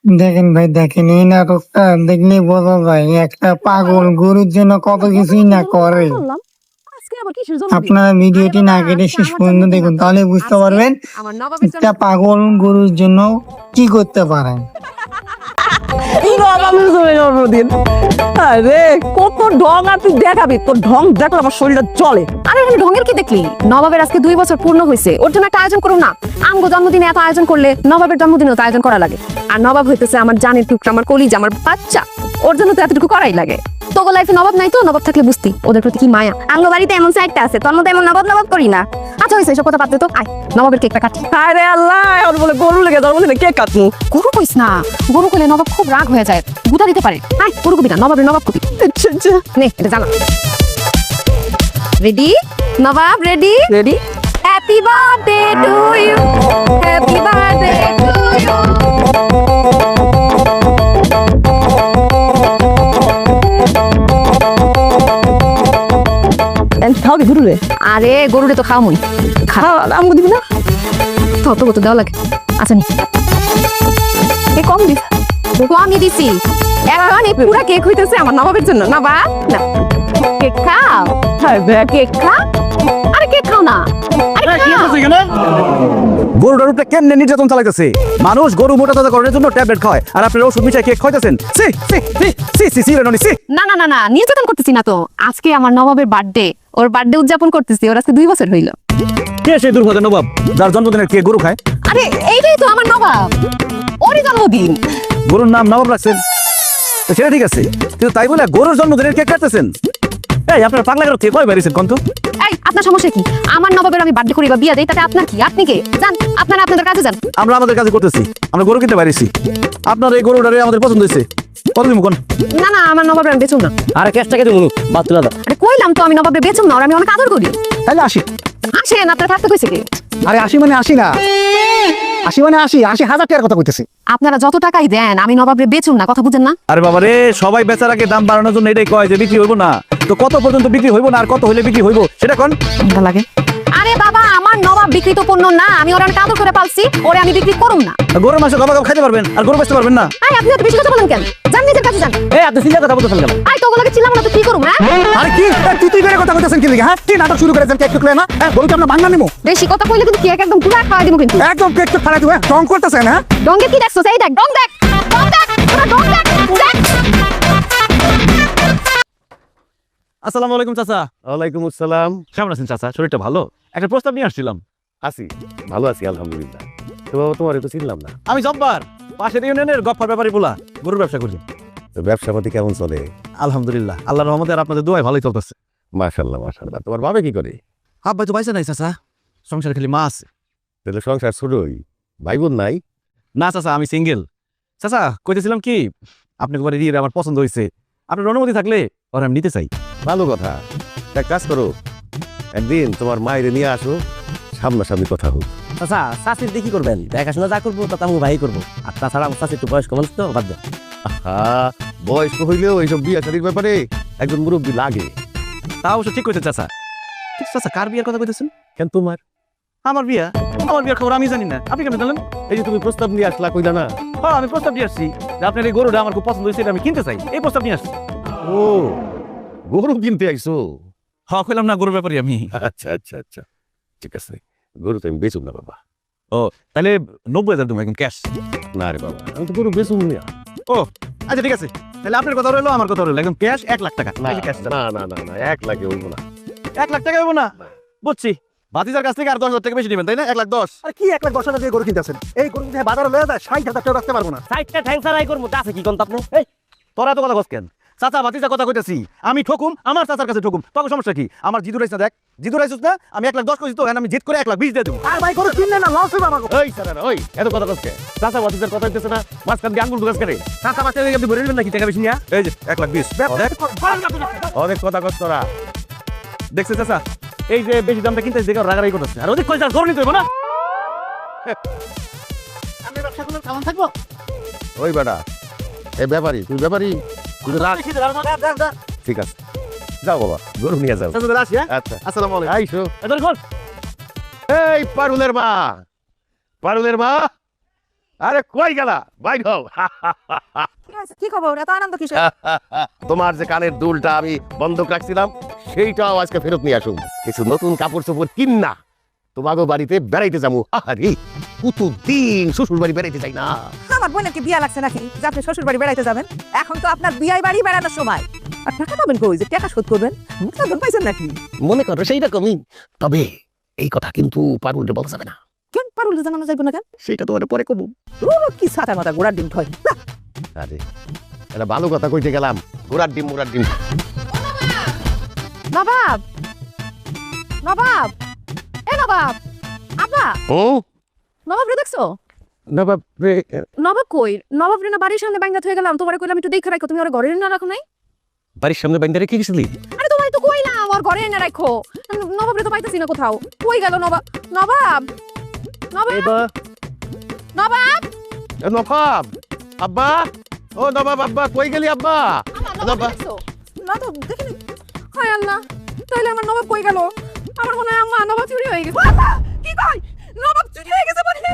দেখেন ভাই, দেখেন এই নাটকটা দেখলেই বোঝা যায় একটা পাগল গরুর জন্য কত কিছুই না করে। বললাম আজকে আবার কিসের জন্মদিন? আপনারা ভিডিওটি না কেটে শেষ পর্যন্ত দেখুন, তাহলে বুঝতে পারবেন আমার নবাবের একটা পাগল গরুর জন্য কি করতে পারেন। নবাবের জন্মদিন। আরে কত ঢং আর তুই দেখাবি, তোর ঢং দেখলে আমার শরীরটা চলে। আরে আমি ঢঙের কি দেখলি? নবাবের আজকে 2 বছর পূর্ণ হয়েছে, ওর জন্য একটা আয়োজন করুন না। আমগো জন্মদিনে এত আয়োজন করলে নবাবের জন্মদিনেও তো আয়োজন করা লাগে। আর নবাব হইতেছে আমার জানের টুকরা, আমার কলিজা, আমার বাচ্চা, ওর জন্য তো এতটুকু করাই লাগে। তোগো লাইফে নবাব নাই তো? নবাব থাকলে বুঝতি ওদের প্রতি কি মায়া। আঙ্গো বাড়িতে এমন সাইডটা আছে, তোর মতো এমন নবাব নবাব করি না। আচ্ছা হয়েছে, এসব কথা বাদ দে তো, আয় নবাবের কেকটা কাটি। আরে আল্লাহ, ওর বলে গরু লেগে জন্মদিনে কেক কাটমু। গরু কইস না, গরু কইলে নবাব খুব রাগ হয়ে যায়, গুতা দিতে পারে। আয় গরু কবি না, নবাবের নবাব কবি। আচ্ছা আচ্ছা, নে এটা জানা। Ready Nawab, ready? Ready? Happy birthday to you, happy birthday to you. খাও কি গরু রে? আরে গরুরে তো খাওয়ামই। খাও, আমগো দিবি না? তত কত দেওয়া লাগে। আচ্ছা নি, এ কম দিস। আমি দিছি। এখন এই পুরা কেক হইতেছে আমার নবাবের জন্য। নবাব না, কেক খাও, হ্যাঁ দেখ, কেক খা। আরে কেক খাও না, আরে খাও। গরুটার উপরে কেমনে নির্যাতন চালাইতেছে মানুষ। গরু মোটা তাজা করার জন্য ট্যাবলেট খায়, আর আপনারা ওষুধ মিশাই কেক খাইতেছেন। সি সি সি সি সি সি রেননি সি। না না না না, নির্যাতন করতেছি না তো। আজকে আমার নবাবের বার্থডে, ওর বার্থডে উদযাপন করতেছি। ওর আজকে 2 বছর হইল। কে সেই দুর্ভাগা নবাব যার জন্মদিনের কে গরু খায়? আরে এইটাই তো আমার নবাব, ওরই জন্মদিন। গরুর নাম নবাব রাখছেন তো সেটা ঠিক আছে, কিন্তু তাই বলে গরুর জন্মদিনের কেক কাটতেছেন? এই আপনারা পাগলা কেন? কয় বেরিয়েছেন কন্ত? এই আপনার সমস্যা কি? আমার নবাবের আমি বার্থডে করি বা বিয়া দেই, তাতে আপনার কি? আপনি কে? যান আপনারা আপনাদের কাজে যান। আমরা আমাদের কাছে করতেছি, আমরা গরু কিনতে পারিছি। আপনার এই গরুটারে আমাদের পছন্দ হয়েছে। কত দিন কোন? না না, আমার নবাবের আমি বেচুম না। আরে ক্যাশটাকে দিব বাদ তুলা দাও। আরে কইলাম তো আমি নবাবের বেচুম না, ওর আমি অনেক আদর করি। তাহলে আসি। আসেন, আপনার থাকতে কইছে কে? আরে আসি মানে আসি না, আসি মানে আসি, 80,000 টাকার কথা কইতেছি। আপনারা যত টাকাই দেন আমি নবাবের বেচুম না, কথা বুঝেন না? আরে বাবা রে, সবাই বেচার আগে দাম বাড়ানোর জন্য এটাই কয় যে বিক্রি হইব না। তো কত পর্যন্ত বিক্রি হইব না আর কত হইলে বিক্রি হইব সেটা কোন? ভালো লাগে। আরে বাবা, আমার নবাব বিক্রিত পণ্য না, আমি ওরে অনেক আদর করে পালছি, ওরে আমি বিক্রি করুম না। গরুর মাংস গবা গবা খাইতে পারবেন আর গরু বেচতে পারবেন না? আরে আপনি এত বেশি কথা বলেন কেন? যান নিজের কাছে যান। এই আপনি সিরিয়াস কথা বলতেছেন কেন? আই তো ওগুলোকে চিল্লাম না তো কি করুম? হ্যাঁ আরে কি তুই করে কথা কইতেছেন কি লিগা? হ্যাঁ কি নাটক শুরু করেছেন? কেক টুকলে না? হ্যাঁ গরুকে আমরা ভাঙনা নিমু। বেশি কথা কইলে কিন্তু কেক একদম পুরা খাওয়া দিব কিন্তু। একদম কেক টুক ফাড়া দিবে। রং করতেছেন? হ্যাঁ ডঙ্গে কি দেখছো? এই দেখ, ডং দেখ, ডং দেখ, পুরা ডং দেখ, দেখ। আসসালামু আলাইকুম চাচা। ওয়ালাইকুম আসসালাম। কেমন আছেন চাচা? শরীরটা ভালো? একটা প্রস্তাব নিয়ে আসছিলাম। আছি, ভালো আছি আলহামদুলিল্লাহ। তো বাবা, তোমার তো চিনলাম না। আমি জব্বার, পাশের ইউনিয়নের গফফার ব্যাপারী বলা, গরুর ব্যবসা করি। তো ব্যবসা পাতি কেমন চলে? আলহামদুলিল্লাহ, আল্লাহর রহমতে আর আপনাদের দোয়ায় ভালোই চলতেছে। মাশাআল্লাহ মাশাআল্লাহ। তোমার বাবা কি করে? আব্বাই তো পয়সা নাই চাচা, সংসার খালি মা আছে। তাহলে সংসার শুরুই, ভাই বোন নাই? না চাচা, আমি সিঙ্গেল। চাচা কইতেছিলাম কি, আপনাকে বাড়ি দিয়ে আমার পছন্দ হয়েছে, আপনার অনুমতি থাকলে ওর আমি নিতে চাই। ভালো কথা। এক কাজ করো, একদিন তোমার মায়ের নিয়ে আসো, সামনাসামনি কথা হোক। চাচা চাষির দিয়ে কি করবেন? দেখাশোনা যা করবো তা আমি ভাই করবো। আর তাছাড়া আমার চাষি একটু বয়স্ক মানুষ তো, বাদ দেন। হ্যাঁ, বয়স্ক হইলেও এইসব বিয়া শাদীর ব্যাপারে একজন মুরব্বী লাগে। তা অবশ্য ঠিক কইতে চাচা। কিন্তু চাচা কার বিয়ার কথা কইতেছেন? কেন তোমার? আমার বিয়া? আমার বিয়ার খবর আমি জানি না, আপনি কেন জানেন? এই যে তুমি প্রস্তাব নিয়ে আসলা, কইলা না? হ্যাঁ, আমি প্রস্তাব নিয়ে আসছি যে আপনার এই গরুটা আমার খুব পছন্দ হয়েছে, এটা আমি কিনতে চাই, এই প্রস্তাব নিয়ে আসছি। ও, গরু কিনতে আইছো? হ্যাঁ, কইলাম না গরুর ব্যাপারে আমি। আচ্ছা আচ্ছা আচ্ছা, ঠিক আছে। গরু তো আমি বেচুম না বাবা। ও তাহলে 90,000 দেবো একদম ক্যাশ। না রে বাবা, আমি তো গরু বেচুম না। ও আচ্ছা ঠিক আছে, তাহলে আপনার কথা রইলো, আমার কথা রইলো, একদম ক্যাশ 1 লাখ টাকা। না এই যে cash টা। না না না না, 1 লাখে হইব না। 1 লাখ টাকা হইব না? বুঝছি, ভাতিজার কাছ থেকে আর 10,000 টাকা বেশি নেবেন তাই না? 1,10,000। আর কি 1,10,000 দিয়ে গরু কিনতেছেন? এই গরু যদি বাজারে লয়ে যায় 60,000 টাকা রাখতে পারবো না। সাইডটা ঠ্যাং সারাই করবো, তা আছে কি কোন আপনি? এই তোরা এত কথা কস কেন? চাচা ভাতিজা কথা কইতেছি, আমি ঠকুম, আমার চাচার কাছে ঠকুম, তখন সমস্যা কি? আমার জিদু রাইস না, দেখ জিদু রাইস না, আমি 1,10,000 কইছি তো, এখন আমি জিদ করে 1,20,000 দিয়ে দেবো। আর ভাই গরু কিনলে না লস হবে আমাকে। ওই স্যার, ওই এত কথা কস কে? চাচা ভাতিজার কথা হইতেছে না, মাঝখান দিয়ে আঙ্গুল ঢুকাস করে। চাচা বাচ্চা আপনি ভরে নেবেন নাকি টাকা বেশি নিয়ে? এই যে 1,20,000 দেখ। অনেক কথা কস তোরা। দেখছিস চাচা, এই যে বেশি দামটা কিনতে দেখে রাগারাগি করতেছে, আর ওদিক কইছে গরু নিতে হইব না। আমি ব্যবসা করলে কেমন থাকবো? ওই বেটা, এ ব্যাপারী, তুই ব্যাপারী, তুই তো রাগ। ঠিক আছে, যাও বাবা, গরু নিয়ে যাও। চাচা আসি, হ্যাঁ? আচ্ছা, আসসালামু আলাইকুম। আইসো। এদের খোল। এই পারুলের মা, পারুলের মা, আরে কই গেলা বাইর হও কি খবর এত আনন্দ কিসের? তোমার যে কানের দুলটা আমি বন্ধক রাখছিলাম সেইটাও আজকে ফেরত নিয়ে আসুন কিছু নতুন কাপড় চোপড় কিন্না তোমাকে বাড়িতে বেড়াইতে যাবো। আরে কতদিন শ্বশুর বাড়ি বেড়াইতে যাই না। আমার বোনের কি বিয়া লাগছে নাকি যে আপনি শ্বশুর বাড়ি বেড়াইতে যাবেন? এখন তো আপনার বিয়াই বাড়ি বেড়ানোর সময়। আর টাকা পাবেন কই যে টাকা শোধ করবেন? মুক্তাধন পাইছেন নাকি? মনে করো সেইরকমই, তবে এই কথা কিন্তু পারুলটা বলা যাবে না। কেন পারুল জানানো যাইব না কেন? সেইটা তোমার পরে কবু। ও কি সাতা মাথা গোড়ার ডিম খায়। আরে এটা ভালো কথা কইতে গেলাম, ঘোড়ার ডিম মোড়ার ডিম। নবাব নবাব নবাব আব্বা ও নবাব রে দেখছো? নবাব নবাব কই? নবাব রে না বাড়ির সামনে বাইঙ্গা হয়ে গেলাম, তোমারে কইলাম একটু দেখে রাখো, তুমি ওর ঘরে না রাখো নাই? বাড়ির সামনে বাইন্দা রেখে গেছিলি? আরে তোমায় তো কইলাম ওর ঘরে এনে রাখো। নবাব রে তো পাইতাছি না কোথাও। কই গেল নবাব? নবাব নবাব নবাব নবাব আব্বা, ও নবাব আব্বা কই গেলি আব্বা? নবাব দেখছো? না তো দেখিনি। হায় আল্লাহ, তাইলে আমার নবাব কই গেল? আমার মনে হয় আম্মা নবাব চুরি হয়ে গেছে। কি কই? নবাব চুরি হয়ে গেছে বলে?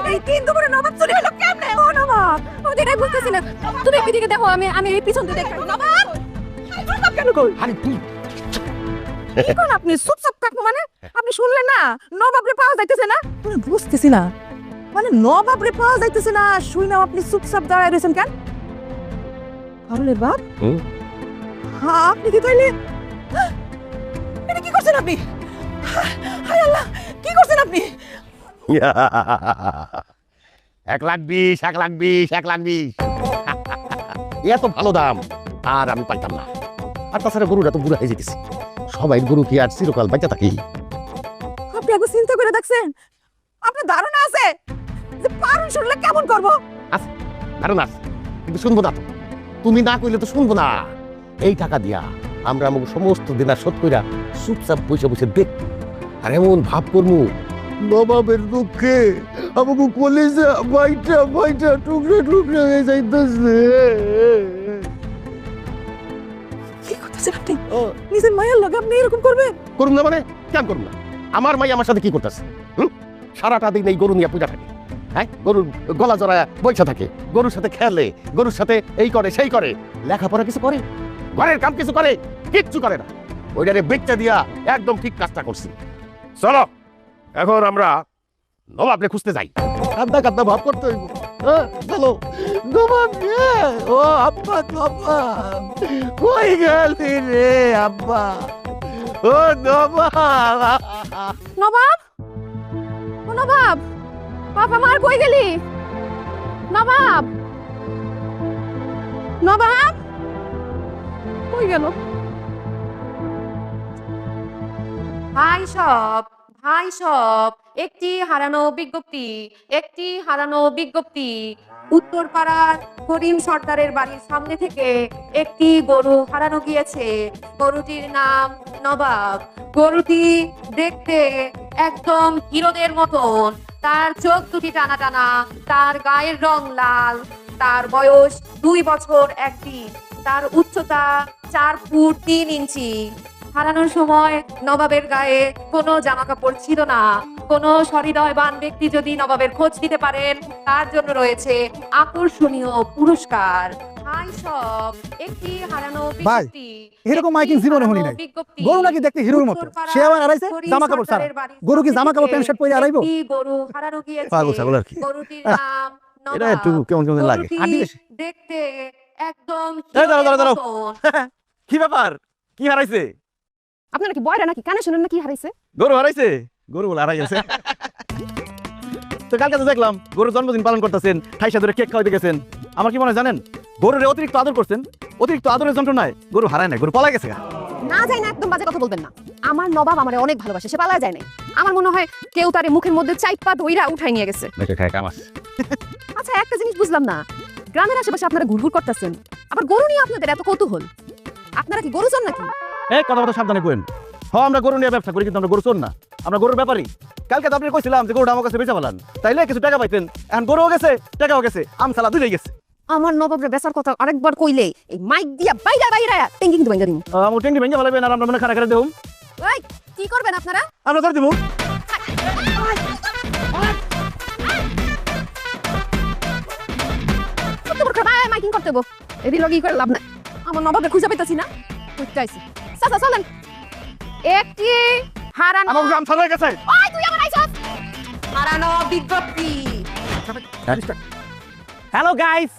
এই তিন দুপুরে নবাব চুরি হলো কেমনে? ও নবাব, আমি তো এটাই বুঝতেছি না। তুমি এদিকে দেখো, আমি এই পিছন দিয়ে দেখি। নবাব নবাব কেন কই? আরে তুই কি কোন আপনি চুপচাপ থাকবো মানে? আপনি শুনলেন না নবাব রে পাওয়া যাইতেছে না? আমি বুঝতেছি না মানে নবাব রে পাওয়া যাইতেছে না, শুনলাম আপনি চুপচাপ দাঁড়ায় রয়েছেন কেন? পারুলের বাপ? হ্যাঁ আপনি কি তাইলে এটা কি করছেন আপনি? হায় আল্লাহ, কি করছেন আপনি? 1,20,000 1,20,000 এত ভালো দাম আর আমি পাইতাম না। আর তাছাড়া গরুটা তো বুড়া হয়ে যেতেছে, সবাই গরু কি আর চিরকাল বাচ্চা থাকে? আপনি একবার চিন্তা করে দেখছেন? আপনার ধারণা আছে যে পারুল শুনলে কেমন করবো? ধারণা আছে, কিন্তু শুনবো না তো। তুমি না কইলে তো শুনবো না। এই টাকা দিয়া আমরা আমাকে সমস্ত দিন আর শোধ কইরা চুপচাপ বসে বসে দেখ আর এমন ভাব করমু নবাবের দুঃখে আমাকে কলেজে বাইটা বাইটা টুকরা টুকরা হয়ে যাইতেছে। কি করতেছেন আপনি? নিজের মায়ের লগে আপনি এরকম করবেন? করুন না মানে কেন করুন না? আমার মাই আমার সাথে কি করতেছে? সারাটা দিন এই গরু নিয়ে পূজা থাকে, হ্যাঁ গরুর গলা জড়ায় বৈশা থাকে, গরুর সাথে খেলে, গরুর সাথে এই করে সেই করে, লেখাপড়া কিছু করে, ঘরের কাম কিছু করে, কিচ্ছু করে না। ওইটারে বেচটা দিয়া একদম ঠিক কাজটা করছি। চলো এখন আমরা নবাবরে খুঁজতে যাই। কান্দা কান্দা ভাব করতে হইব। চলো নবাব ও আব্বা, নবাব কই গেলি রে আব্বা? ও নবাব নবাব, ও নবাব, বাবা মার কই গেলি? নবাব নবাব কই গেল? ভাই সব একটি হারানো বিজ্ঞপ্তি, একটি হারানো বিজ্ঞপ্তি। উত্তরপাড়ার করিম সর্দারের বাড়ির সামনে থেকে একটি গরু হারানো গিয়েছে। গরুটির নাম নবাব। গরুটি দেখতে একদম হিরোদের মতন, তার চোখ দুটি টানা টানা, তার গায়ের রং লাল, তার বয়স 2 বছর 1 দিন, তার উচ্চতা 4 ফুট 3 ইঞ্চি। হারানোর সময় নবাবের গায়ে কোনো জামা কাপড় ছিল না। কোনো সহৃদয়বান ব্যক্তি যদি নবাবের খোঁজ দিতে পারেন, তার জন্য রয়েছে আকর্ষণীয় পুরস্কার। হাই সব একটি হারানো বিজ্ঞপ্তি। এরকম মাইকিং জীবনে শুনি নাই। গরু নাকি দেখতে হিরোর মতো, সে আবার আড়াইছে জামা কাপড় ছাড়া। গরু কি জামা কাপড় প্যান্ট শার্ট পরে আড়াইবো? গরু হারানো গিয়েছে। পাগল ছাগল আর কি। গরুটির নাম এটা একটু কেমন কেমন লাগে। গরুটি দেখতে একদম দাঁড়াও, দাঁড়াও, দাঁড়াও। মতন। কি ব্যাপার? কি হারাইছে? আপনারা কি বয়রা নাকি? কানে শুনেন না কি হারাইছে? গরু হারাইছে? গরু বলে হারাই গেছে। তো কালকে তো দেখলাম গরুর জন্মদিন পালন করতেছেন, ঠাইসা ধরে কেক খাওয়াইতে গেছেন। আমার কি মনে হয় জানেন, গরুরে অতিরিক্ত আদর করছেন। অতিরিক্ত আদরের যন্ত্রণায় গরু হারায় না, গরু পলাই গেছে। না যায় না, একদম বাজে কথা বলবেন না। আমার নবাব আমারে অনেক ভালোবাসে, সে পালায় যায় না। আমার মনে হয় কেউ তারে মুখের মধ্যে চাইপা ধইরা উঠাই নিয়ে গেছে। আচ্ছা একটা জিনিস বুঝলাম না, গ্রামের আশেপাশে আপনারা ঘুরঘুর করতেছেন, আবার গরু নিয়ে আপনাদের এত কৌতূহল। আপনারা কি গরু চোর নাকি? এই কথা কথা সাবধানে কইন। হ্যাঁ আমরা গরু নিয়ে ব্যবসা করি, কিন্তু আমরা গরু চোর না, আমরা গরুর ব্যাপারী। কালকে তো আপনি কইছিলাম যে গরুটা আমার কাছে বেচা বলান, তাইলে কিছু টাকা পাইতেন। এখন গরুও গেছে, টাকাও গেছে, আমসালা দুইটাই গেছে। আমার নবাবরে বেচার কথা আরেকবার কইলে এই মাইক দিয়া বাইরা বাইরা টেঙ্গিং তো বাইঙ্গা দিমু। আমার টেঙ্গি ভেঙে ফেলাবেন আর আমরা মনে খানা খানা দেবো। এই কি করবেন আপনারা? আমরা ধরে দিব। মাইকিং করতে হবো এদি লগি করে লাভ নাই আমার নবাবকে খুঁজে পাইতাছি না কইতে আইছি চাচা চলেন একটি হারানো আমার গ্রাম ছাড়া হয়ে গেছে ওই তুই আমার আইছস হারানো বিজ্ঞপ্তি হ্যালো গাইস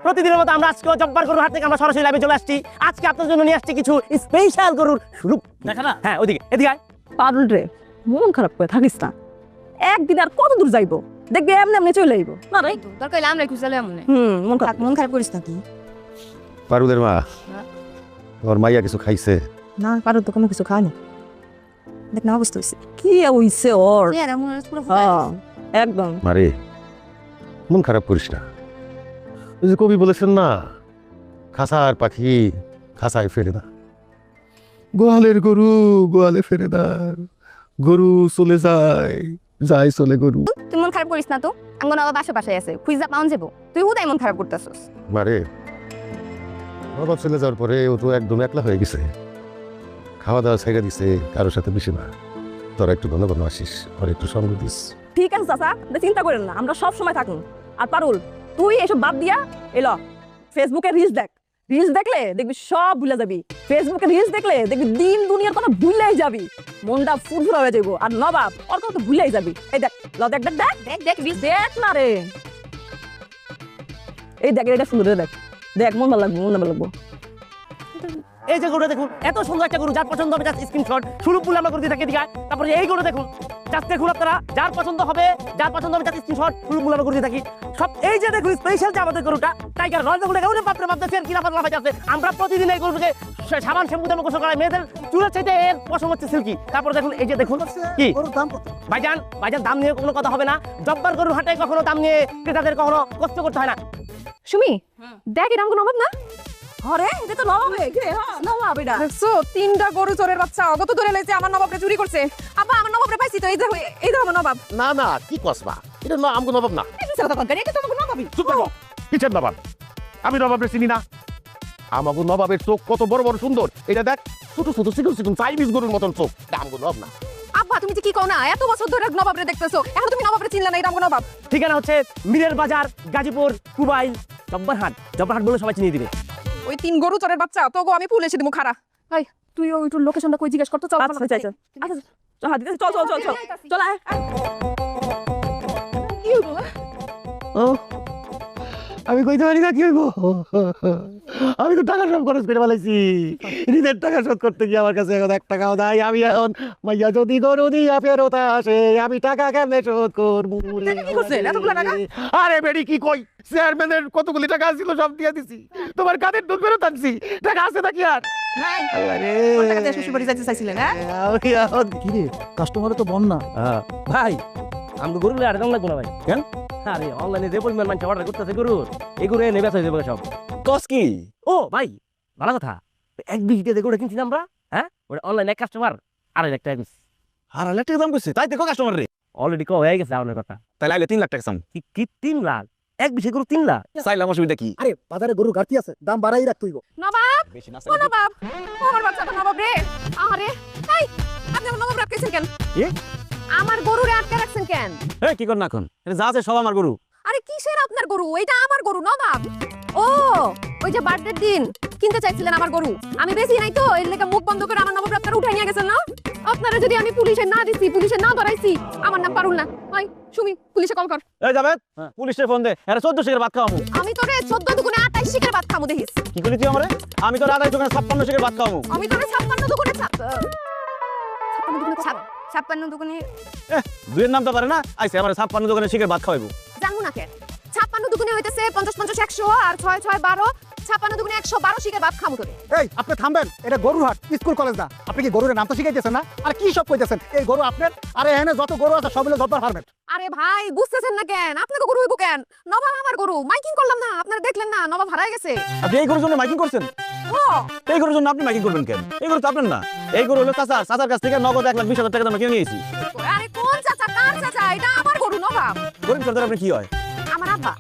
প্রতিদিনের মতো আমরা আজকে জব্বার গরুর হাট থেকে আমরা সরাসরি লাইভে চলে আসছি। আজকে আপনাদের জন্য নিয়ে আসছি কিছু স্পেশাল গরুর শুরু দেখা না। হ্যাঁ ওদিকে এদিকে আয়। পারুল রে মন খারাপ করে থাকিস না একদিন আর কত দূর যাইবো দেখবি এমনি এমনি চলে আইবো না রে দরকার হলে আমরা খুঁজে এমন মন খারাপ করিস না কি পারুলের মা ওর মাইয়া কিছু খাইছে? না পারুল তো কোনো কিছু খায়নি দেখ না অবস্থা হইছে কি হইছে ওর হ্যাঁ একদম মারে মন খারাপ করিস না। ওই যে কবি বলেছেন না, খাসার পাখি খাসায় ফেরে না, গোয়ালের গরু গোয়ালে ফেরে না, গরু চলে যায় যায় চলে গরু। তুই মন খারাপ করিস না তো আঙ্গন আবার বাসায় আছে খুঁজা পাউন যাবো তুই হুদাই মন খারাপ করতেছস মারে বাবা চলে যাওয়ার পরে ও তো একদম একলা হয়ে গেছে, খাওয়া দাওয়া ছেড়ে দিছে, কারোর সাথে মিশে না। তোরা একটু ঘন ঘন আসিস, আর একটু সঙ্গ দিস। ঠিক আছে চাচা চিন্তা করেন না আমরা সব সময় থাকুন। আর পারুল তুই এসব বাদ দিয়া এলো ফেসবুকে রিলস দেখ, রিলস দেখলে দেখবি সব ভুলে যাবি। ফেসবুকে রিলস দেখলে দেখবি দিন দুনিয়ার কথা ভুলেই যাবি, মনটা ফুরফুরা হয়ে যাবো। আর নবাব ওর কথা তো ভুলেই যাবি। এই দেখ ল দেখ দেখ দেখ দেখ দেখ রিলস দেখ না রে, এই দেখ এটা সুন্দর দেখ দেখ মন ভালো লাগবে মন ভালো লাগবো। এই যে গরুটা দেখুন, এত সুন্দর একটা গরু, যার পছন্দ হবে জাস্ট স্ক্রিনশট শুরু বলে আমরা করে দিয়ে থাকি। তারপরে এই গরু দেখুন, জাস্ট দেখুন আপনারা, যার পছন্দ হবে জাস্ট স্ক্রিনশট শুরু বলে আমরা করে দিয়ে থাকি সব। এই যে দেখুন স্পেশাল যে আমাদের গরুটা টাইগার রয়্যাল গরুটা কেমন বাপরে বাপ দেখছেন কিনা পাতলা আছে। আমরা প্রতিদিন এই গরুকে সাবান শ্যাম্পু দিয়ে গোসল করাই, মেয়েদের চুলের চাইতে এর পশম হচ্ছে সিল্কি। তারপরে দেখুন এই যে দেখুন কি গরুর দাম কত? ভাইজান ভাইজান দাম নিয়ে কোনো কথা হবে না। জব্বার গরুর হাটে কখনো দাম নিয়ে ক্রেতাদের কখনো কষ্ট করতে হয় না। সুমি দেখ এটা আমাকে নবাব না আরে এটা তো নবাব রে কে হ্যাঁ নবাব এটা। দেখছো তিনটা গরু চোরের বাচ্চা অগত ধরে লাইছে আমার নবাবরে চুরি করছে। আব্বা আমার নবাবরে পাইছি তো, এই দেখো এই দেখো আমার নবাব। না না কি কসবা, এটা না আমগো নবাব না। এই বিচার কথা এটা তো আমাকে নবাবই। চুপ থাকো, কিসের নবাব? আমি নবাবের চিনি না। আমাগো নবাবের চোখ কত বড় বড় সুন্দর, এটা দেখ ছোট ছোট চিকন চিকন চাইনিজ গরুর মতন চোখ, এটা আমগো নবাব না। আব্বা তুমি যে কি কও না, এত বছর ধরে নবাবরে দেখতেছো এখন তুমি নবাবরে চিনলা না, এটা আমাকে নবাব। ঠিকানা হচ্ছে মিরের বাজার, গাজীপুর, কুবাইল, জব্বার হাট বলে সবাই চিনিয়ে দিবে। ওই তিন গরু চোরের বাচ্চা তোগো আমি পুলিশে দিমু খারা। ভাই তুই ওই একটু লোকেশনটা কই জিজ্ঞেস করতে চল। আচ্ছা চাই চল আচ্ছা চল হাত দিতে চল চল চল চল চল আয় কি হলো ও আমি কইতে পারি না কি হইব, আমি তো টাকা সব খরচ করে ফেলেছি। ঋণের টাকা শোধ করতে গিয়ে আমার কাছে এখন 1 টাকাও নাই। আমি এখন মাইয়া যদি গরু দিয়া ফেরত আসে আমি টাকা কেমনে শোধ করবো? কি করছেন এতগুলো টাকা? আরে বেডি কি কই, চেয়ারম্যানের কতগুলি টাকা ছিল সব দিয়ে দিছি, তোমার কাদের দুধ ফেরত আনছি, টাকা আছে নাকি আর? নাই আল্লাহ রে, কোন টাকা দিয়ে শ্বশুর বাড়ি যাইতে চাইছিলেন হ্যাঁ? আমি এখন কি রে কাস্টমারে তো বন্যা। ভাই আমাকে গরু আর দাম লাগবে না ভাই। কেন? আরে অনলাইনে যে পরিমাণ মানুষ অর্ডার করতেছে গরুর, এই গরু এনে বেচা যাবে সব। কস কি ও ভাই ভালো কথা, 1 বিঘিতে যে গরুটা কিনছি আমরা, হ্যাঁ ওটা অনলাইনে এক কাস্টমার 2.5 লাখ টাকা কিনছি। 2.5 লাখ টাকা দাম করছে, তাই দেখো কাস্টমার রে অলরেডি কো হয়ে গেছে আমার কথা। তাহলে আইলে 3 লাখ টাকা চাম। কি 3 লাখ? 1 বিঘে গরু 3 লাখ? চাইলাম অসুবিধা কি? আরে বাজারে গরু ঘাটতি আছে, দাম বাড়াই রাখতে হইব। নবাব বেশি না ও নবাব ও আমার বাচ্চাটা নবাব রে। আরে এই আপনি আমার নবাব রাখছেন কেন? কি? আমার গরুরে আটকে রাখছেন কেন? এই কি কর না এখন, এটা যা আছে সব আমার গরু। আরে কিসের আপনার গরু? এটা আমার গরু নবাব। ও ওই যে বার্থডের দিন কিনতে চাইছিলেন আমার গরু, আমি বেশি নাই তো এর লেগে মুখ বন্ধ করে আমার নবাব আপনারা উঠাই নিয়ে গেছেন না। আপনারা যদি আমি পুলিশে না দিছি, পুলিশে না ধরাইছি, আমার নাম পারুল না। ওই সুমি পুলিশে কল কর। এই যাবে পুলিশে ফোন দে, এরা 14 শিকের ভাত খাওয়ামু। আমি তোরে 14 দুগুণে 28 শিকের ভাত খামু দেখিস। কি করি তুই আমারে? আমি তো 2.5 56 শিকের ভাত খাওয়ামু। আমি তোরে 56 দুগুণে 56 দোকানে দুইয়ের নাম তো পারে না, আইছে আমারে 56 দোকানে শিকের ভাত খাওয়াইবো। জানু না কেন 56 দুগুণে হইতেছে 50 50 100 আর 6 6 12 56 দুগুণে 112 শিকের ভাত খামু তোরে। এই আপনি থামবেন, এটা গরুর হাট স্কুল কলেজ না। আপনি কি গরুর নাম তো শিখাইতেছেন না? আর কি সব কইতেছেন? এই গরু আপনার, আরে এখানে যত গরু আছে সব হলো জব্বার ফার্মের। আরে ভাই বুঝতেছেন না কেন? আপনাকে গরু হইব কেন? নবাব আমার গরু, মাইকিং করলাম না, আপনারা দেখলেন না নবাব হারায় গেছে। আপনি এই গরুর জন্য মাইকিং করছেন? ও এই গরুর জন্য আপনি মাইকিং করবেন কেন? এই গরু তো আপনার না, এই গরু হলো চাচার কাছ থেকে নগদ 1,20,000 টাকা দাম কিনে নিয়েছি। আরে কোন চাচা কার চাচা? এটা আমার গরু নবাব, গরিব সর্দার আপনি কি হয়? আমার আব্বা।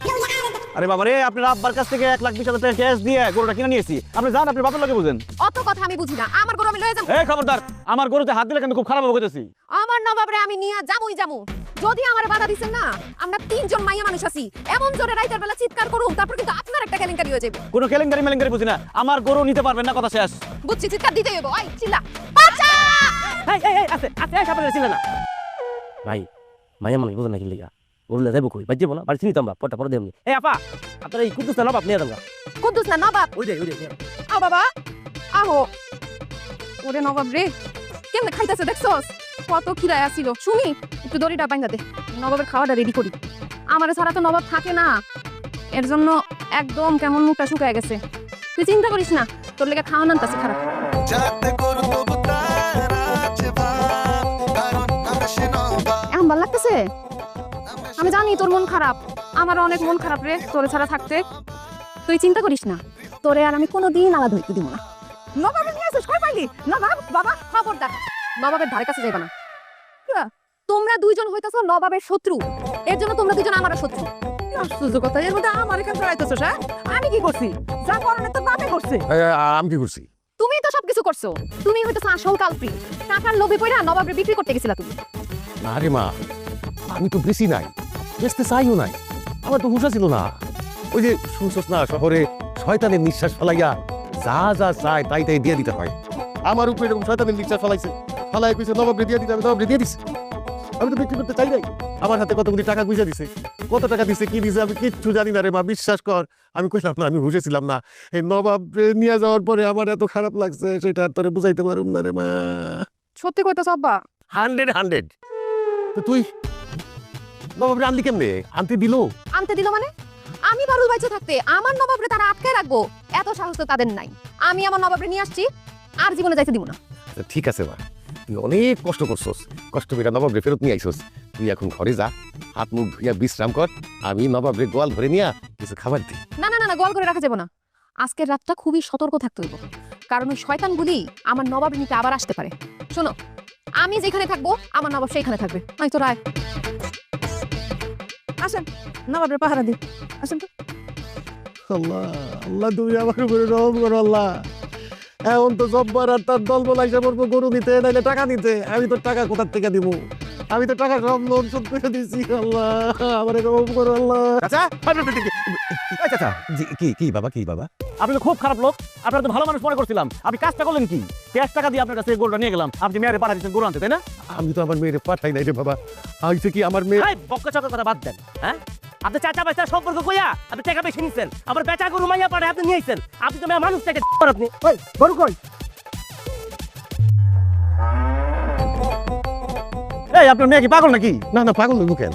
আরে বাবা রে, আপনার আব্বার কাছ থেকে 1,20,000 টাকা ক্যাশ দিয়ে গরুটা কিনে নিয়েছি। আপনি যান, আপনি বাপের লগে বুঝেন। অত কথা আমি বুঝি না, আমার গরু আমি লয়ে যাবো। এই খবরদার, আমার গরুতে হাত দিলে কিন্তু খুব খারাপ হবে কইতেছি। আমার নবাবরে আমি নিয়ে যাবই যাবো। যদি আমার বাধা দিছেন না, আমরা 3 জন মাইয়া মানুষ আছি, এমন জোরে রাইতের বেলা চিৎকার করুম, তারপর কিন্তু আপনার একটা কেলেঙ্কারি হয়ে যাবে। কোনো কেলেঙ্কারি মেলেঙ্কারি বুঝি না, আমার গরু নিতে পারবেন না, কথা শেষ। বুঝছি, চিৎকার দিতেই হইব। ওই চিল্লা, বাচ্চা! এই এই এই আছে আছে সাপড়ে ছিল না ভাই, মাইয়া মানুষ বুঝেন না কি লিগা বললে যাবো কই বাজে না বাড়ি চিনি তো আমরা পটা পরে দেবনি। এই আপা আপনারা এই কুদ্দুস না নবাব নিয়ে যান। কুদ্দুস না নবাব? ওই রে আও বাবা, আহো। ওরে নবাব রে, কেমনে খাইতেছে দেখছস? কত খিরায় আসিল। সুমি, একটু দড়িটা বাইন্ধা দে, নবাবের খাওয়াটা রেডি করি। আমারে ছাড়া তো নবাব থাকে না, এর জন্য একদম কেমন মুখটা শুকায় গেছে। তুই চিন্তা করিস না, তোর লেগে খাওয়ান আনতাছে খারাপ। এখন ভাল লাগতেছে? আমি জানি তোর মন খারাপ, আমার অনেক মন খারাপ রে তোরে ছাড়া থাকতে। তুই চিন্তা করিস না, তোরে আর আমি কোনোদিন আলাদা হইতে দিব না। নবাবে নিয়ে আসিস, কই পাইলি? নবাব, বাবা, খবরদার, নবাবের ধারে কাছে যাইবা না। তোমরা দুইজন হইতাছো নবাবের শত্রু, এর জন্য তোমরা দুইজন আমার শত্রু। কি আশ্চর্য কথা, এর মধ্যে আমার এখানে চড়াইতেছস? হ্যাঁ, আমি কি করছি? যা করণে তোর বাপে করছে। আমি কি করছি? তুমি তো সবকিছু করছো, তুমি হইতাছো আসল কালপ্রি। টাকার লোভে পড়া নবাবের বিক্রি করতে গেছিলা তুমি। আরে মা, আমি তো বেশি নাই, বেচতে চাইও নাই, আমার তো হুঁশা ছিল না। ওই যে শুনছস না, শহরে শয়তানের নিঃশ্বাস ফেলাইয়া যা যা চায় তাই তাই দিয়ে দিতে হয়। আমার উপরে এরকম শয়তানের নিঃশ্বাস ফেলাইছে, ফেলাই কইছে নবাবরে দিয়ে দিতে, আমি নবাবরে দিয়ে দিছি। আমি তো বিক্রি করতে চাই নাই। আমার হাতে কতগুলি টাকা গুইজা দিছে, কত টাকা দিছে কি দিছে আমি কিচ্ছু জানি না রে মা, বিশ্বাস কর। আমি কইলাম না, আমি হুঁশে ছিলাম না। এই নবাব নিয়ে যাওয়ার পরে আমার এত খারাপ লাগছে, সেটা আর তোরে বুঝাইতে পারুম না রে মা। সত্যি কইতাছ আব্বা? 100 তো তুই নবাবরে আনলি কেমনে? আনতে দিল? আনতে দিল মানে? আমি বারুল বাইচে থাকতে আমার নবাবরে তারা আটকায় রাখবো, এত সাহস তো তাদের নাই। আমি আমার নবাবরে নিয়ে আসছি, আর জীবনে যাইতে দিব না। ঠিক আছে মা, তুই অনেক কষ্ট করছস, কষ্ট করে নবাবরে ফেরত নিয়ে আইসস। তুই এখন ঘরে যা, হাত মুখ ধুইয়া বিশ্রাম কর। আমি নবাবরে গোয়াল ধরে নিয়া কিছু খাবার দিই। না না না না, গোল করে রাখা যাবে না। আজকের রাতটা খুবই সতর্ক থাকতে হইব, কারণ ওই শয়তানগুলি আমার নবাব নিতে আবার আসতে পারে। শোনো, আমি যেখানে থাকবো আমার নবাব সেইখানে থাকবে। নাই তো রায়। আসেন, নবাবের পাহারা দিই। আসেন তো। আল্লাহ আল্লাহ, তুমি আমার উপরে রহম করো আল্লাহ। এখন তো জব্বার আর তার দল বলা হিসাব করবো গরু নিতে, নাইলে টাকা নিতে। আমি তো টাকা কোথার থেকে দিব? আমি তো টাকা সব লোন শোধ করে দিছি। আল্লাহ আমার রহম করো আল্লাহ। চাচা, এই চাচা, কি বাবা, কি বাবা? আপনি তো খুব খারাপ লোক, আপনারা তো ভালো মানুষ মনে করছিলাম। আপনি কাজটা করলেন কি? ক্যাশ টাকা দিয়ে আপনার কাছে গরুটা নিয়ে গেলাম, আপনি মেয়েরে পাঠা দিচ্ছেন গরু আনতে, তাই না? আমি তো আমার মেয়েরে পাঠাই নাই রে বাবা। আইছে কি আমার মেয়ে? এই বক্কা চক্কা কথা বাদ দেন। হ্যাঁ, আপনি চাচা বেচার সম্পর্ক কইয়া আপনি টাকা বেশি নিছেন, আবার বেচা গরু মাইয়া পাঠায় আপনি নিয়ে আইছেন। আপনি তো মানুষ থেকে আপনি ওই গরু কই? এই আপনার মেয়ে কি পাগল নাকি? না না, পাগল হইব কেন?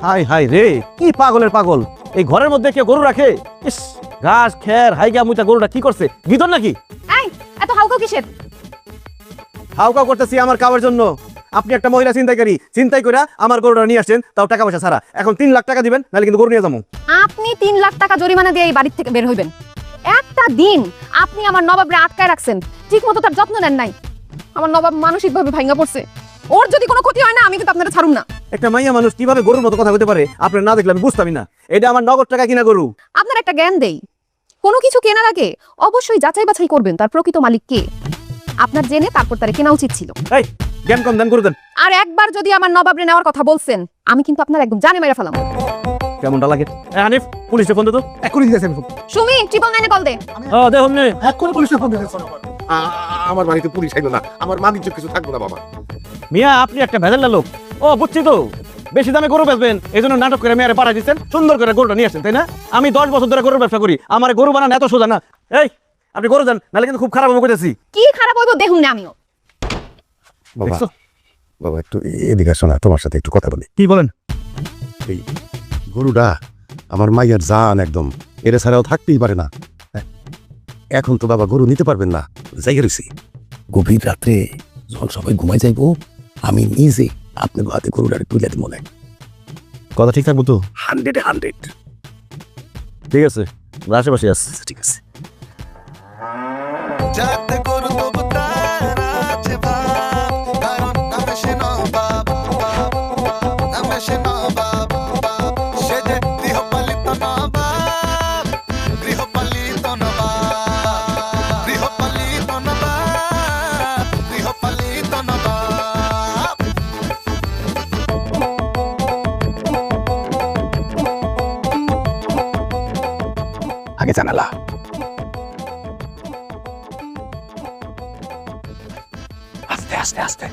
হাই হাই রে, কি পাগলের পাগল! এই ঘরের মধ্যে কেউ গরু রাখে? ইস, ঘাস খের হাইগা মুইটা গরুটা কি করছে? ভিতর নাকি? এই এত হাউকাউ কিসের? হাউকাউ করতেছি আমার খাওয়ার জন্য। আপনি একটা মহিলা ছিনতাইকারী, ছিনতাই করে আমার গরুটা নিয়ে আসছেন, তাও টাকা পয়সা ছাড়া। এখন 3 লাখ টাকা দিবেন, নাহলে কিন্তু গরু নিয়ে যাবো। আপনি 3 লাখ টাকা জরিমানা দিয়ে এই বাড়ি থেকে বের হইবেন। একটা দিন আপনি আমার নবাবরে আটকায় রাখছেন, ঠিক মতো তার যত্ন নেন নাই। আমার নবাব মানসিকভাবে ভাঙা পড়ছে। ওর যদি কোনো ক্ষতি হয় না, আমি কিন্তু আপনারা ছাড়ুম না। একটা মাইয়া মানুষ কিভাবে গরুর মতো কথা বলতে পারে আপনার না দেখলে আমি বুঝতামই না। এটা আমার নগদ টাকা কিনা গরু। আপনার একটা জ্ঞান দেই, কোনো কিছু কেনার আগে অবশ্যই যাচাই বাছাই করবেন তার প্রকৃত মালিক কে। আপনার জেনে তারপর তারে কেনা উচিত ছিল। এই জ্ঞান কম দান করে দেন। আর একবার যদি আমার নবাবরে নেওয়ার কথা বলছেন, আমি কিন্তু আপনার একদম জানে মেরে ফেলাম। কেমনটা লাগে? হানিফ, পুলিশে ফোন দে তো। এখনই দিতেছেন। সুমি, 999 কল দে। দেখুন নে। এখনই পুলিশে ফোন দিতেছেন। আমার বাড়িতে পুলিশ আইলো না, আমার বাণিজ্য কিছু থাকবো না বাবা। মিয়া, আপনি একটা ভেজাল্লা লোক। ও বুঝছি তো, বেশি দামে গরু বেচবেন এই জন্য নাটক করে মেয়েরে পাঠা দিচ্ছেন, সুন্দর করে গরুটা নিয়ে আসছেন, তাই না? আমি 10 বছর ধরে গরুর ব্যবসা করি, আমার গরু বানানো এত সোজা না। এই আপনি গরু দেন, নাহলে কিন্তু খুব খারাপ হবে কইতেছি। কি খারাপ হইব দেখুন না আমিও। বাবা বাবা, একটু এদিকে আসো না, তোমার সাথে একটু কথা বলি। কি বলেন? এই গরুটা আমার মাইয়ার জান একদম, এরা ছাড়াও থাকতেই পারে না। এখন তো বাবা গরু নিতে পারবেন না, যাই রয়েছি। গভীর রাত্রে যখন সবাই ঘুমাই যাইব, আমি নিজে আপনার হাতে গরুটা তুলে দিব মনে। কথা ঠিক থাকবো তো? 100 ঠিক আছে, আশেপাশে আছে। ঠিক আছে। সে যে দিহ পালিত না আগে জানালা। আস্তে আস্তে আস্তে।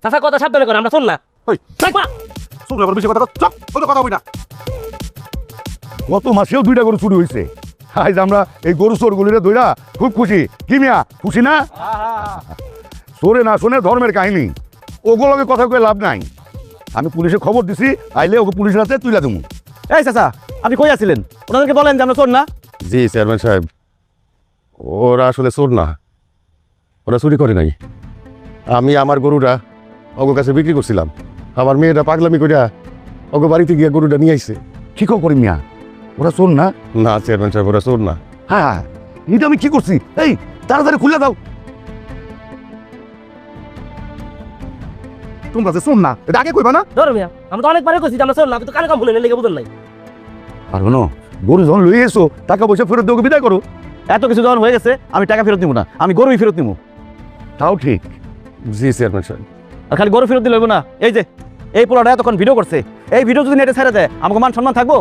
চাচা কথা সাবধানে করে, আমরা শোন না। বেশি কথা কথা বই না। গত মাসেও 2টা গরু চুরি হয়েছে। আজ আমরা এই গরু চোরগুলিরে ধইরা খুব খুশি। কি মিয়া খুশি না? চোরে না শোনে ধর্মের কাহিনী, ওগুলোকে কথা কয়ে লাভ নাই। আমি পুলিশে খবর দিছি, আইলে ওকে পুলিশের হাতে তুইলা দেবো। এই চাচা, আপনি কই আছিলেন? ওনাদেরকে বলেন যে আমরা চোর না। জি চেয়ারম্যান সাহেব, ওরা আসলে চোর না, ওরা চুরি করে নাই। আমি আমার গরুটা ওর কাছে বিক্রি করছিলাম। আমার মেয়েটা পাগলামি করিয়া ওকে বাড়িতে গিয়ে গরুটা নিয়ে আইছে। কি করি মিয়া, ওরা চোর না? না চেয়ারম্যান সাহেব, ওরা চোর না। হ্যাঁ, এটা আমি কি করছি? এই তাড়াতাড়ি খুলে দাও। তোমরা যে চোর না, এটা আগে কইবা না? ধরো মিয়া, আমরা তো অনেকবারই কইছি যে আমরা শোন না, আপনি তো কানে কাম শুনেন, লেগে বুঝেন নাই। আর শোনো, গরু যখন লইয়ে এসো টাকা পয়সা ফেরত দেওয়া বিদায় করো। এত কিছু যখন হয়ে গেছে, আমি টাকা ফেরত দিব না, আমি গরুই ফেরত দিব। তাও ঠিক। জি চেয়ারম্যান সাহেব। আর খালি গরু ফেরত দিলে হইব না। এই যে এই পোলাটা তখন ভিডিও করছে, এই ভিডিও যদি নেটে ছেড়ে দেয়, আমাকে মান সম্মান থাকবো?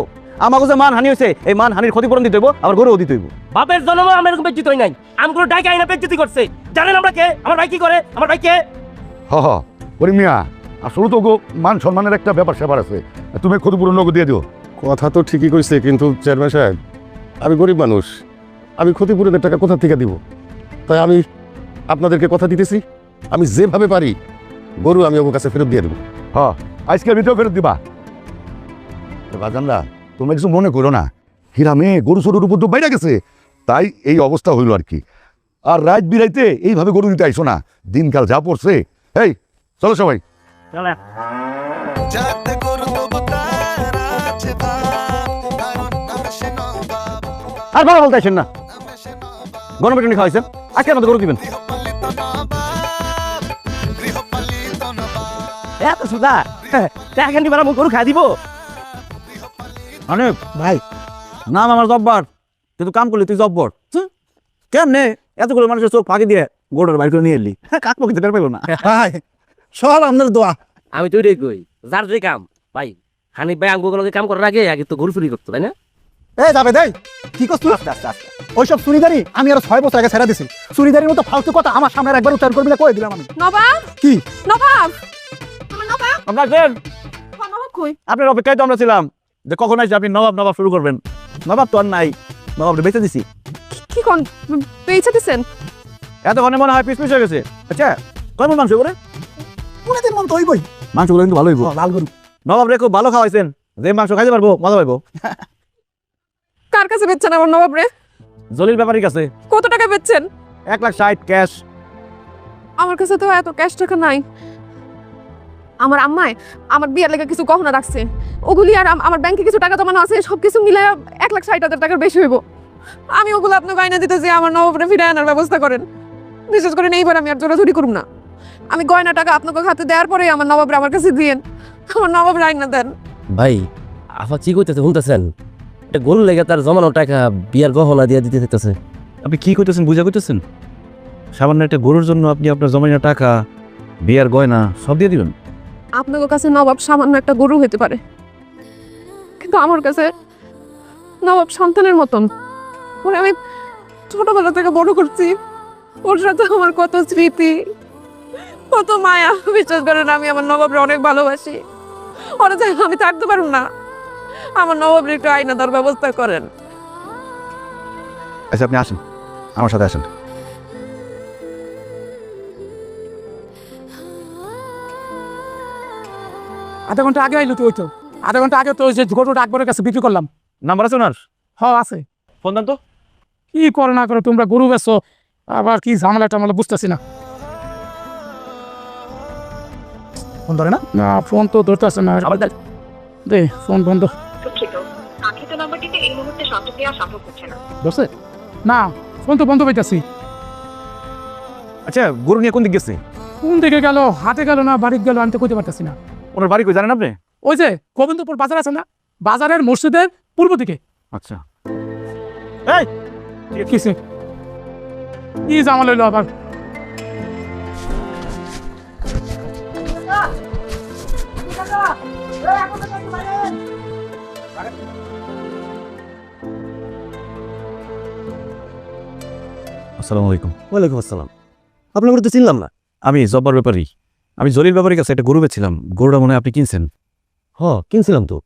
আমাকে যে মান হানি হয়েছে, এই মান হানির ক্ষতিপূরণ দিতে হইব, আবার গরুও দিতে হইব। বাপের জন্ম আমরা এরকম বেজ্জিত হই নাই, আমগুলো ডাইকে আইনা বেজ্জিত করছে। জানেন আমরা কে? আমার ভাই কি করে? আমার ভাই কে? হ করিম মিয়া, আসলে তো মান সম্মানের একটা ব্যাপার স্যাপার আছে, তুমি ক্ষতিপূরণ লোক দিয়ে দিও। কথা তো ঠিকই কইছে, কিন্তু চেয়ারম্যান সাহেব আমি গরিব মানুষ, আমি ক্ষতিপূরণের টাকা কোথা থেকে দিব? তাই আমি আপনাদেরকে কথা দিতেছি, আমি যেভাবে পারি গরু আমি ওর কাছে ফেরত দিয়ে দেবো। হ্যাঁ, আজকের ভিতরে ফেরত দিবা। বাজানরা, তোমরা কিছু মনে করো না, হিরামে গরু চোরের উপর তো বাইরে গেছে, তাই এই অবস্থা হইল আর কি। আর রাত বিরাইতে এইভাবে গরু দিতে আইসো না, দিনকাল যা পড়ছে। এই চলো সবাই। চলে আর ভালো বলতে আসেন না, গণপিটুনি খাওয়াইছেন, আজকে আমাদের গরু দিবেন। এত সুদা টাকা নিবার গরু খাই দিব। মানে ভাই, নাম আমার জব্বার, কিন্তু কাম করলি তুই জব্বর। কেমনে এতগুলো মানুষের চোখ ফাঁকি দিয়ে গরুর বাইর করে নিয়ে এলি? কাক পক্ষে টের পেলো না। সব আপনার দোয়া। আমি তো এটাই কই, যার যে কাম ভাই, হানিফ ভাই আমগুলোকে কাম করার আগে আগে তো গরু চুরি করতো, তাই না? এই যাবে দেই, কি করছিস? ওইসব চুরিদারি আমি আরো 6 বছর আগে ছেড়ে দিছি। চুরিদারির মতো ফালতু কথা আমার সামনে একবার উচ্চারণ করবি না, কই দিলাম আমি। নবাব, কি নবাব, আমার নবাব, আমরা আসবেন, নবাব কই? আপনার অপেক্ষায় তো আমরা ছিলাম যে কখন আসছে আপনি নবাব নবাব শুরু করবেন। নবাব তো আর নাই, নবাব বেঁচে দিছি। কি কোন বেচে দিছেন? এতক্ষণে মনে হয় পিস পিস হয়ে গেছে। আচ্ছা, কেমন মাংস করে? পুরাদের মন তো হইবই। মাংসগুলো কিন্তু ভালো হইব। লাল গরু নবাব রে খুব ভালো খাওয়াইছেন, যে মাংস খাইতে পারবো মজা পাইবো। কার কাছে বেচছেন আমার নবাব রে? জলিল ব্যাপারীর কাছে। কত টাকা বেচছেন? 1,60,000 ক্যাশ। আমার কাছে তো এত ক্যাশ টাকা নাই। আমার আম্মায় আমার বিয়ার লেগে কিছু গহনা রাখছে, ওগুলি আর আমার ব্যাংকে কিছু টাকা জমানো আছে, সবকিছু মিলে 1,60,000 টাকার বেশি হইব। আমি ওগুলো আপনাকে গয়না দিতেছি, আমার নবাবরে ফিরে আনার ব্যবস্থা করেন। বিশেষ করে এইবার আমি আর জোরাজুরি করুম না। আমি গয়না টাকা আপনাকে হাতে দেওয়ার পরে আমার নবাবরে আমার কাছে দিয়েন, আমার নবাব রাইনা দেন। ভাই আফা কি কইতেছে শুনতেছেন? এটা গরু লেগে তার জমানো টাকা বিয়ার গহনা দিয়ে দিতে থাকতেছে। আপনি কি কইতেছেন বুঝা কইতেছেন? সামান্য একটা গরুর জন্য আপনি আপনার জমানো টাকা, বিয়ার গয়না সব দিয়ে দিবেন? আপনাদের কাছে নবাব সামান্য একটা গরু হতে পারে, কিন্তু আমার কাছে নবাব সন্তানের মতন। ওরে আমি ছোটবেলা থেকে বড় করছি, ওর সাথে আমার কত স্মৃতি, কত মায়া। বিশ্বাস করেন আমি আমার নবাবরে অনেক ভালোবাসি। ওরা চাই আমি থাকতে পারুম না, আমার নবাবরে একটু আইনা দেওয়ার ব্যবস্থা করেন। আচ্ছা আপনি আসেন, আমার সাথে আসেন। আধা ঘন্টা আগে আইলো তুই, তো আধা ঘন্টা আগে তো ওই যে গরুটা আকবরের কাছে বিক্রি করলাম। নাম্বার আছে ওনার? আছে। ফোন দেন তো। কি করে না করে তোমরা গরু বেচো, আবার কি ঝামেলা টামেলা বুঝতেছি না। ফোন ধরে না? না ফোন তো ধরতেছে না। দে ফোন বন্ধ। ধরছে না, ফোন তো বন্ধ পাইতেছি। আচ্ছা, গরু নিয়ে কোন দিক গেছে? কোন দিকে গেল, হাতে গেল না বাড়িতে গেল, আমি তো কইতে পারতেছি না। ওনার বাড়ি কই জানেন আপনি? ওই যে গোবিন্দপুর বাজার আছে না, বাজারের মসজিদের পূর্ব দিকে। আচ্ছা, এই কিসে কি জামাল হইলো আবার? আসসালামু আলাইকুম। ওয়ালাইকুম আসসালাম। আপনাকে তো চিনলাম না। আমি জব্বার ব্যাপারী, আমি জলিল ব্যাপারীর কাছে একটা গরু বেচছিলাম। গরুটা মনে হয় আপনি কিনছেন। কিনছিলাম তো।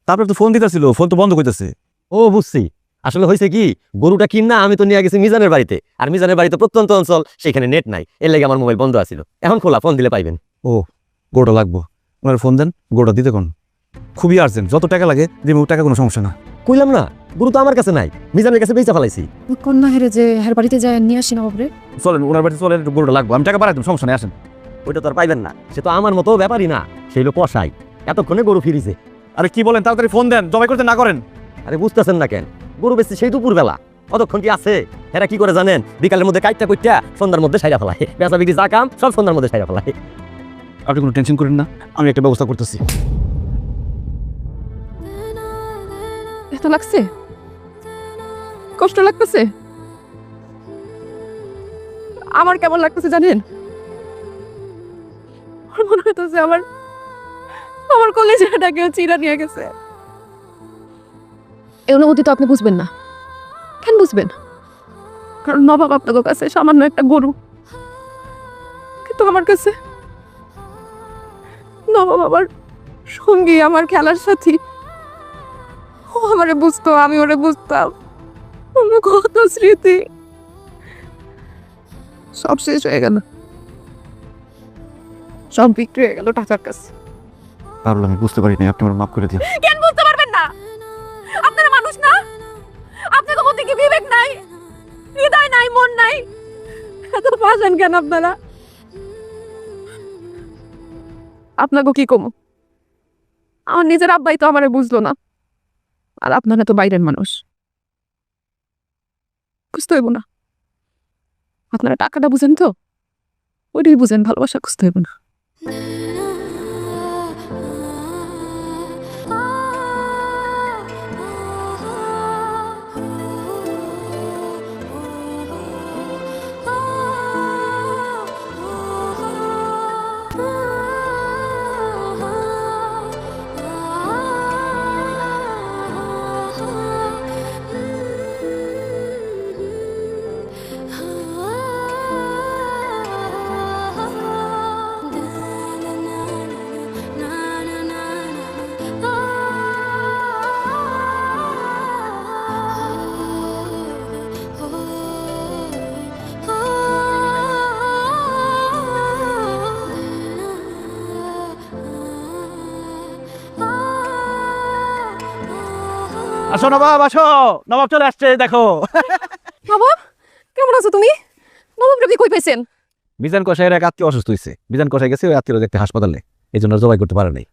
তারপরে তো ফোন দিতেছিল, ফোন তো বন্ধ করতেছে। ও বুঝছি। আসলে হয়েছে কি, গরুটা কিনা আমি তো নিয়ে গেছি মিজানের বাড়িতে, আর মিজানের বাড়িতে প্রত্যন্ত অঞ্চল, সেখানে নেট নাই, এর লেগে আমার মোবাইল বন্ধ আছিল। এখন খোলা, ফোন দিলে পাইবেন। গরুটা লাগবো, ওনার ফোন দেন, গরুটা দিতে কোন। খুবই আর্জেন্ট, যত টাকা লাগে দিব, টাকা কোনো সমস্যা না। কইলাম না, গরু তো আমার কাছে নাই, মিজানের কাছে বেচা ফেলাইছি। কন্যা হেরে যে হের বাড়িতে যায় নিয়ে আসি নবাবরে। চলেন, ওনার বাড়িতে চলেন, গরুটা লাগবো, আমি টাকা বাড়াই দেব, সমস্যা নেই, আসেন। ওইটা তো আর পাইবেন না, সে তো আমার মতো ব্যাপারই না, সেই লোক কষাই। এতক্ষণে গরু ফিরিছে। আরে কি বলেন, তাড়াতাড়ি ফোন দেন, জবাই করতে না করেন। আরে বুঝতেছেন না কেন, গরু বেচছি সেই দুপুর বেলা, অতক্ষণ কি আছে? হেরা কি করে জানেন, বিকালের মধ্যে কাইটটা কইটা সন্ধ্যার মধ্যে সাইরা ফেলায়, বেচা বিক্রি যা কাম সব সন্ধ্যার মধ্যে সাইরা ফেলায়। আপনি কোনো টেনশন করেন না, আমি একটা ব্যবস্থা করতেছি। এত লাগছে, কষ্ট লাগতেছে। আমার কেমন লাগতেছে জানেন? আমার মনে হইতেছে আমার কলেজটা কেউ চিরা নিয়ে গেছে। এই অনুভূতি তো আপনি বুঝবেন না। কেন বুঝবেন? কারণ নবাব আপনাদের কাছে সামান্য একটা গরু, কিন্তু আমার কাছে নবাব আমার সঙ্গী, আমার খেলার সাথী। ও আমারে বুঝতো, আমি ওরে বুঝতাম। আমার কত স্মৃতি সব শেষ হয়ে গেল, সব বিক্রি হয়ে গেল টাকার কাছে। তাহলে আমি বুঝতে পারি না, আপনি আমার মাফ করে দিন। কেন বুঝতে পারবেন না? আপনারা মানুষ না? আপনাদের মধ্যে কি বিবেক নাই, হৃদয় নাই, মন নাই? এত বাসেন কেন আপনারা? আপনাকে কি কমু? আমার নিজের আব্বাই তো আমারে বুঝলো না, আর আপনারা তো বাইরের মানুষ, বুঝতে হইব না। আপনারা টাকাটা বুঝেন তো, ওইটাই বুঝেন, ভালোবাসা খুঁজতে হইব না। আসো নবাব, আসো, নবাব চলে আসছে, দেখো। নবাব, কেমন আছো তুমি? নবাব আপনি কই পেয়েছেন? মিজান কষাইয়ের এক আত্মীয় অসুস্থ হয়েছে, মিজান কষাই গেছে ওই আত্মীয় দেখতে হাসপাতালে, এই জন্য জবাই করতে পারে নাই।